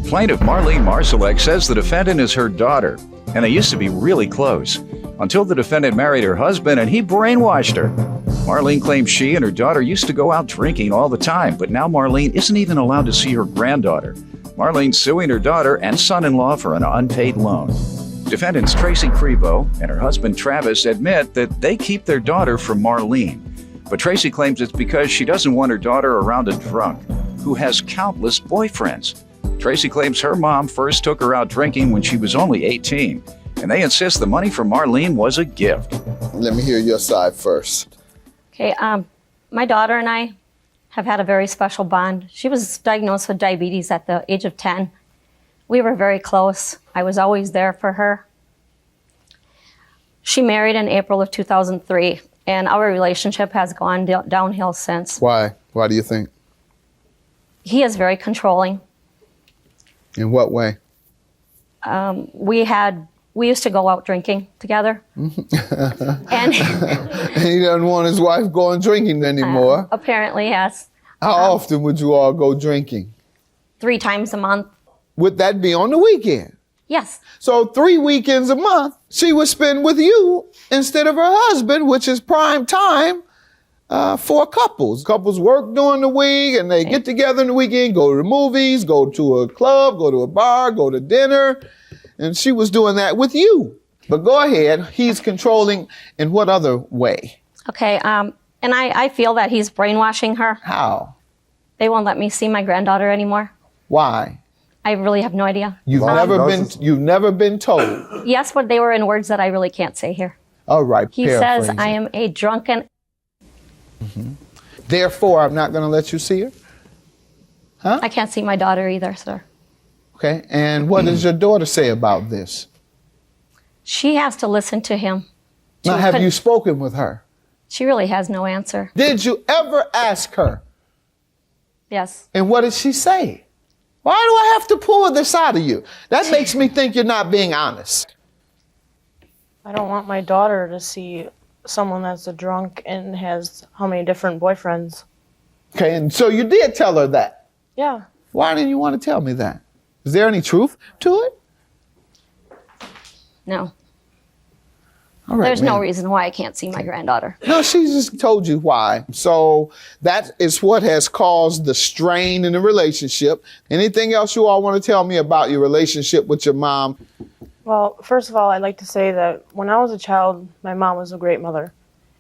Plaintiff Marlene Marsalek says the defendant is her daughter, and they used to be really close, until the defendant married her husband and he brainwashed her. Marlene claims she and her daughter used to go out drinking all the time, but now Marlene isn't even allowed to see her granddaughter. Marlene's suing her daughter and son-in-law for an unpaid loan. Defendants Tracy Crebo and her husband Travis admit that they keep their daughter from Marlene, but Tracy claims it's because she doesn't want her daughter around a drunk who has countless boyfriends. Tracy claims her mom first took her out drinking when she was only 18, and they insist the money from Marlene was a gift. Let me hear your side first. Okay, my daughter and I have had a very special bond. She was diagnosed with diabetes at the age of 10. We were very close. I was always there for her. She married in April of 2003, and our relationship has gone downhill since. Why? Why do you think? He is very controlling. In what way? We used to go out drinking together. And he doesn't want his wife going drinking anymore. Apparently, yes. How often would you all go drinking? 3 times a month. Would that be on the weekend? Yes. So 3 weekends a month she would spend with you instead of her husband, which is prime time for couples. Couples work during the week and they get together in the weekend, go to the movies, go to a club, go to a bar, go to dinner. And she was doing that with you. But go ahead, he's controlling in what other way? Okay, and I feel that he's brainwashing her. How? They won't let me see my granddaughter anymore. Why? I really have no idea. You've never been told. Yes, but they were in words that I really can't say here. All right. He says I am a drunken. Therefore, I'm not going to let you see her? Huh? I can't see my daughter either, sir. Okay, and what does your daughter say about this? She has to listen to him. Now, have you spoken with her? She really has no answer. Did you ever ask her? Yes. And what did she say? Why do I have to pull this out of you? That makes me think you're not being honest. I don't want my daughter to see someone that's a drunk and has how many different boyfriends. Okay, and so you did tell her that? Yeah. Why didn't you want to tell me that? Is there any truth to it? No. All right, There's no reason why I can't see my granddaughter. No, she just told you why. So that is what has caused the strain in the relationship. Anything else you all want to tell me about your relationship with your mom? Well, first of all, I'd like to say that when I was a child, my mom was a great mother.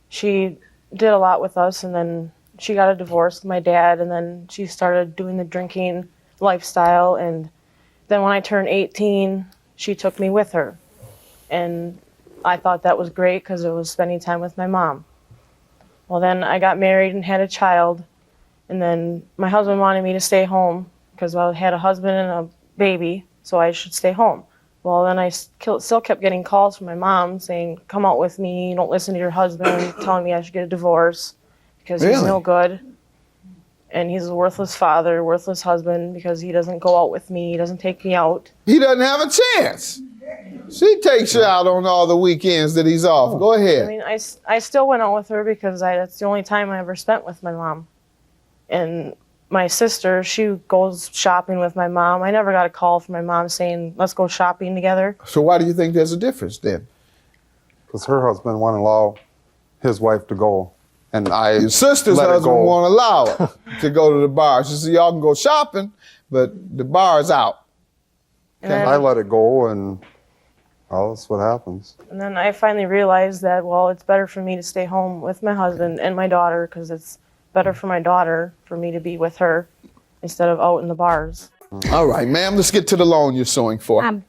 She did a lot with us, and then she got a divorce with my dad, and then she started doing the drinking lifestyle, and then when I turned 18, she took me with her. And I thought that was great because it was spending time with my mom. Well, then I got married and had a child, and then my husband wanted me to stay home because I had a husband and a baby, so I should stay home. Well, then I still kept getting calls from my mom saying, come out with me, don't listen to your husband, telling me I should get a divorce because he's no good. And he's a worthless father, worthless husband because he doesn't go out with me, he doesn't take me out. He doesn't have a chance. She takes you out on all the weekends that he's off. Go ahead. I mean, I still went out with her because that's the only time I ever spent with my mom. And my sister, she goes shopping with my mom. I never got a call from my mom saying, let's go shopping together. So why do you think there's a difference then? Because her husband won't allow his wife to go. And your sister's husband won't allow her to go to the bar. She said, y'all can go shopping, but the bar's out. And I let it go, and well, that's what happens. And then I finally realized that, well, it's better for me to stay home with my husband and my daughter because it's better for my daughter for me to be with her instead of out in the bars. All right, ma'am, let's get to the loan you're suing for.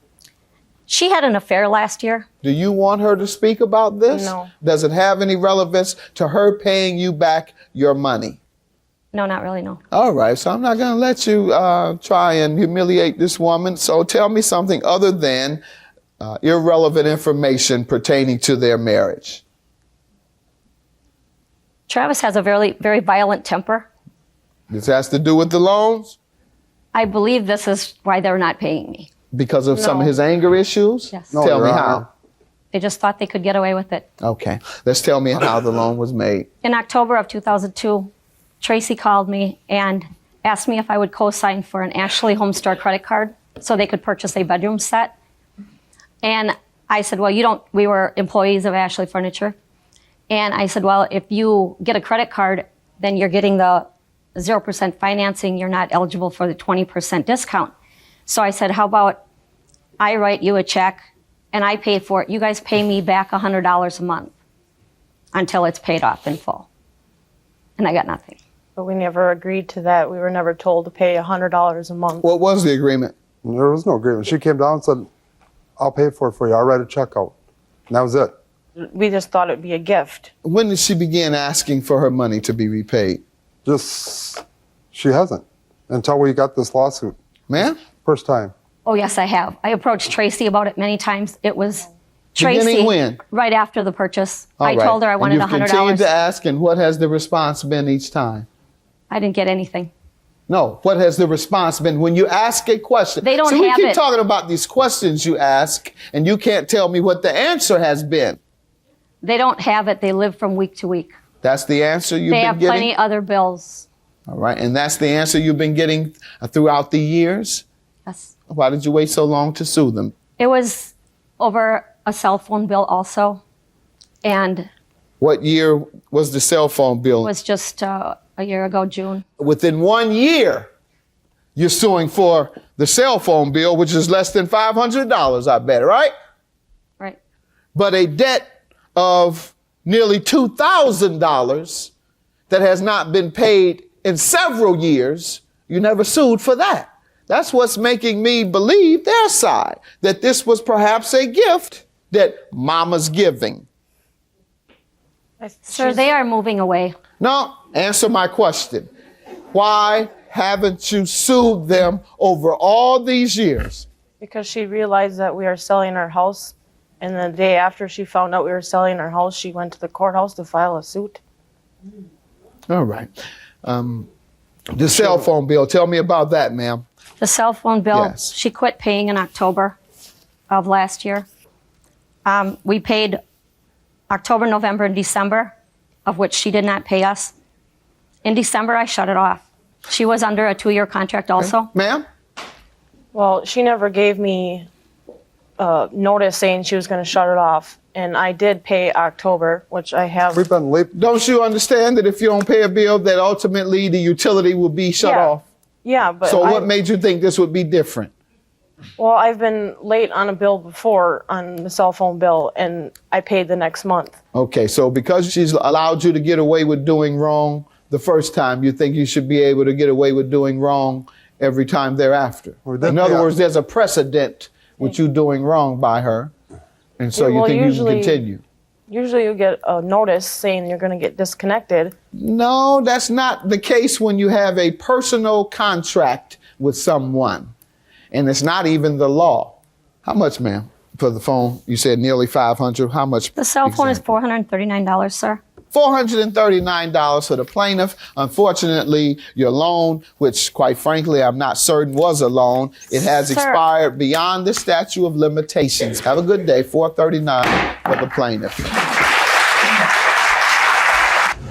She had an affair last year. Do you want her to speak about this? No. Does it have any relevance to her paying you back your money? No, not really, no. All right, so I'm not going to let you try and humiliate this woman. So tell me something other than irrelevant information pertaining to their marriage. Travis has a very, very violent temper. This has to do with the loans? I believe this is why they're not paying me. Because of some of his anger issues? Yes. No, Tell me Your how. Honor. They just thought they could get away with it. Okay, let's tell me how the loan was made. In October of 2002, Tracy called me and asked me if I would co-sign for an Ashley Home Store credit card. so they could purchase a bedroom set. And I said, well, we were employees of Ashley Furniture. And I said, well, if you get a credit card, then you're getting the 0% financing. You're not eligible for the 20% discount. So I said, how about I write you a check and I pay for it. You guys pay me back $100 a month until it's paid off in full. And I got nothing. But we never agreed to that. We were never told to pay $100 a month. What was the agreement? There was no agreement. She came down and said, I'll pay for it for you. I'll write a check out. And that was it. We just thought it'd be a gift. When did she begin asking for her money to be repaid? She hasn't until we got this lawsuit. Ma'am? First time. Oh, yes, I have. I approached Tracy about it many times. It was Tracy. Beginning when? Right after the purchase. All I right. told her I wanted and you've continued $100. to ask, and what has the response been each time? I didn't get anything. No, what has the response been when you ask a question? They don't See, we have keep it. talking about these questions you ask, and you can't tell me what the answer has been. They don't have it. They live from week to week. That's the answer you've They been have getting? plenty other bills. All right, and that's the answer you've been getting throughout the years? Yes. Why did you wait so long to sue them? It was over a cell phone bill also. And it What year was the cell phone bill? was just a year ago, June. Within 1 year, you're suing for the cell phone bill, which is less than $500, I bet, right? Right. But a debt of nearly $2,000 that has not been paid in several years, you never sued for that. That's what's making me believe their side, that this was perhaps a gift that mama's giving. Sir, they are moving away. No, answer my question. Why haven't you sued them over all these years? Because she realized that we are selling our house. And the day after she found out we were selling our house, she went to the courthouse to file a suit. All right. The cell phone bill, tell me about that, ma'am. The cell phone bill, Yes. she quit paying in October of last year. We paid October, November, and December, of which she did not pay us. In December, I shut it off. She was under a 2-year contract also. Ma'am? Well, she never gave me notice saying she was going to shut it off. And I did pay October, which I have. We've been late. Don't you understand that if you don't pay a bill, that ultimately the utility will be shut Yeah. off? Yeah, but So what made you think this would be different? Well, I've been late on a bill before on the cell phone bill, and I paid the next month. Okay, so because she's allowed you to get away with doing wrong the first time, you think you should be able to get away with doing wrong every time thereafter? Well, that- In other yeah. words, there's a precedent with you doing wrong by her, and so Yeah, you well, think you usually- can continue? Usually you get a notice saying you're going to get disconnected. No, that's not the case when you have a personal contract with someone, and it's not even the law. How much, ma'am, for the phone? You said nearly $500. How much? The cell phone is exactly? $439, sir. $439 for the plaintiff. Unfortunately, your loan, which quite frankly I'm not certain was a loan, it has Sir. expired beyond the statute of limitations. Have a good day. $439 for the plaintiff.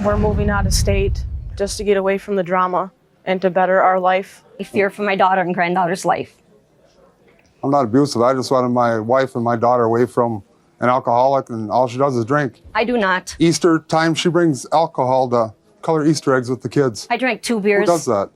We're moving out of state just to get away from the drama and to better our life. I fear for my daughter and granddaughter's life. I'm not abusive. I just wanted my wife and my daughter away from an alcoholic, and all she does is drink. I do not. Easter time, she brings alcohol to color Easter eggs with the kids. I drank 2 Who beers. does that?